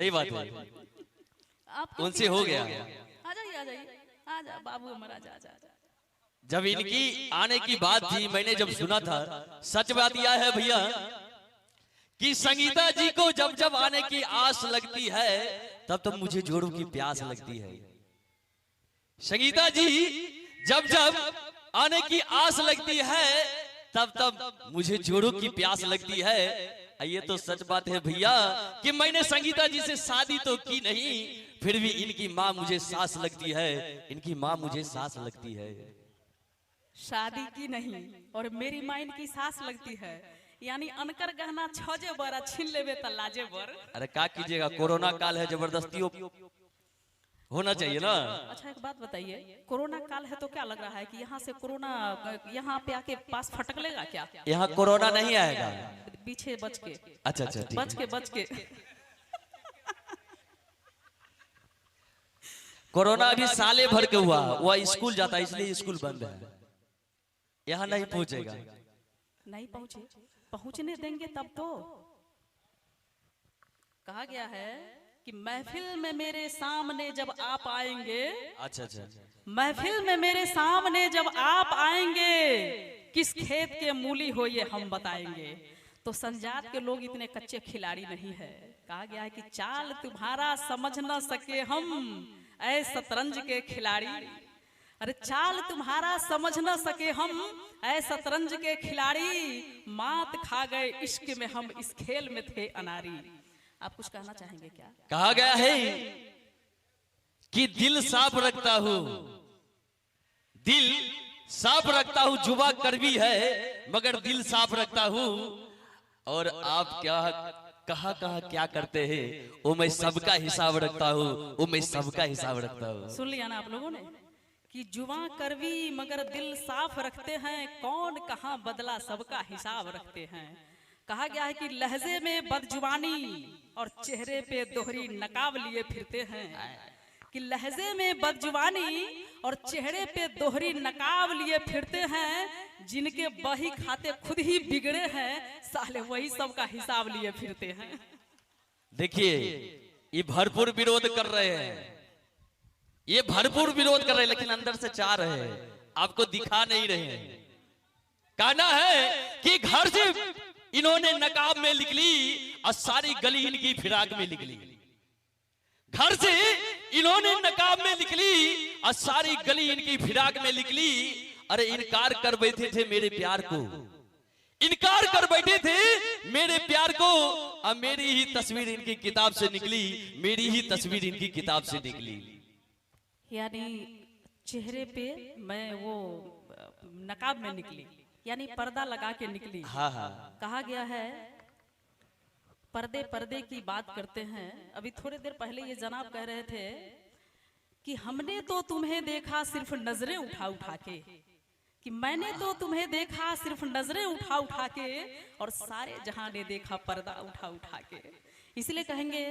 सही बात है, आप उनसे हो गया। आ जाइए, आ जाइए, आ जा बाबू हमारा, जा जा। जब इनकी आने की बात थी, मैंने जब सुना था, सच बात यह है भैया कि संगीता जी को जब जब आने की आस लगती है, तब तब मुझे जोड़ों की प्यास लगती है। संगीता जी जब जब आने की आस लगती है, तब तब मुझे जोड़ों की प्यास लगती है। ये तो सच बात है भैया कि मैंने संगीता जी से शादी तो की नहीं, फिर भी इनकी माँ मुझे सास लगती है, इनकी माँ मुझे सास लगती है। शादी की नहीं और मेरी माँ इनकी सास लगती है, यानी अनकर गहना छजे बरा छीन लेवे त लाजे बर। अरे क्या कीजिएगा, कोरोना काल है, जबरदस्ती होना चाहिए ना। अच्छा एक बात बताइए, कोरोना काल है तो क्या लग रहा है कि यहाँ से कोरोना यहाँ पे आके पास फटक लेगा क्या? यहाँ कोरोना नहीं आएगा, पीछे बच के। अच्छा अच्छा ठीक बच के बच के। कोरोना अभी साले भर के हुआ, वह स्कूल जाता है इसलिए स्कूल बंद है, यहाँ नहीं पहुंचेगा। नहीं पहुंचे, पहुंचने देंगे तब तो। कहा गया है कि महफिल में मेरे सामने जब आप आएंगे, अच्छा अच्छा, महफिल में मेरे सामने जब आप आएंगे, किस खेत के मूली हो ये हम बताएंगे। तो संजात के लोग इतने कच्चे खिलाड़ी नहीं है। कहा गया है कि चाल तुम्हारा समझ न सके हम, ऐ शतरंज के खिलाड़ी। अरे चाल तुम्हारा समझ न सके हम, ऐ शतरंज के खिलाड़ी। मात खा गए इश्क में हम, इस खेल में थे अनारी। आप कुछ कहना चाहेंगे क्या? कहा गया है कि दिल साफ रखता हूं, दिल साफ रखता हूं, जुबा कड़वी है मगर दिल साफ रखता हूं। और आप क्या कहा क्या करते हैं, वो मैं सबका हिसाब रखता हूँ, वो मैं सबका हिसाब रखता हूँ। सुन लिया ना आप लोगों ने कि जुबां करवी मगर दिल साफ रखते हैं, कौन कहाँ बदला सबका हिसाब रखते हैं। कहा गया है कि लहजे में बदजुबानी और चेहरे पे दोहरी नकाब लिए फिरते हैं, कि लहजे में बदजुबानी और चेहरे पे दोहरी नकाब लिए फिरते हैं। जिनके बही खाते खुद ही बिगड़े हैं, साले वही सबका हिसाब लिए फिरते हैं। देखिए ये भरपूर विरोध कर रहे हैं, ये भरपूर विरोध कर रहे हैं, लेकिन अंदर से चाह रहे हैं, आपको दिखा नहीं रहे हैं। कहना है कि घर से इन्होंने नकाब में निकली और सारी गली इनकी फिराक में निकली। घर से इन्होंने नकाब में निकली और सारी गली इनकी फिराक में निकली। अरे इनकार कर बैठे थे मेरे प्यार को, इनकार कर बैठे थे मेरे प्यार को। अब मेरी ही तस्वीर इनकी किताब से निकली, मेरी ही तस्वीर इनकी किताब से निकली। यानी चेहरे पे मैं वो नकाब में निकली, यानी पर्दा लगा के निकली। हाँ हाँ। कहा गया है पर्दे पर्दे की बात करते हैं। अभी थोड़ी देर पहले ये जनाब कह रहे थे कि हमने तो तुम्हें देखा सिर्फ नजरें उठा उठा के, कि मैंने तो तुम्हें देखा सिर्फ नजरें उठा उठा के, और सारे जहां ने देखा पर्दा उठा उठा के। इसलिए कहेंगे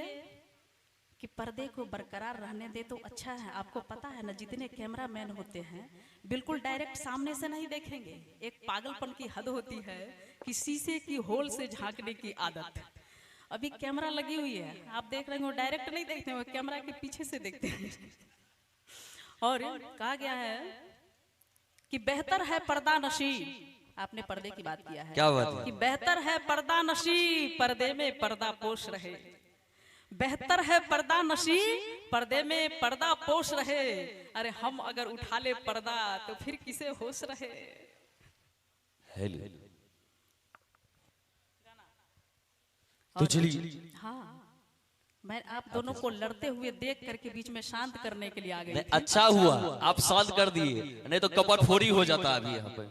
कि पर्दे को बरकरार रहने दे तो अच्छा है। आपको पता है ना, जितने कैमरा मैन होते हैं बिल्कुल डायरेक्ट सामने से नहीं देखेंगे। एक पागलपन की हद होती है कि शीशे की होल से झांकने की आदत। अभी कैमरा लगी हुई है, आप देख रहे हो, डायरेक्ट नहीं देखते हो, कैमरा के पीछे से देखते हैं। और कहा गया है कि बेहतर है पर्दा नशी। आपने पर्दे की बात किया है, क्या बात है? कि बेहतर है पर्दा नशी, पर्दे में पर्दा पोष रहे। बेहतर है पर्दा नशी, पर्दे में पर्दा पोष रहे। अरे हम अगर उठा ले पर्दा तो फिर किसे होश रहे। तो चलिए, हाँ, मैं आप दोनों को लड़ते हुए देख करके बीच में शांत करने के लिए आ गई। अच्छा हुआ आप शांत कर दिए, नहीं तो कपट फोड़ी हो जाता अभी यहाँ पे।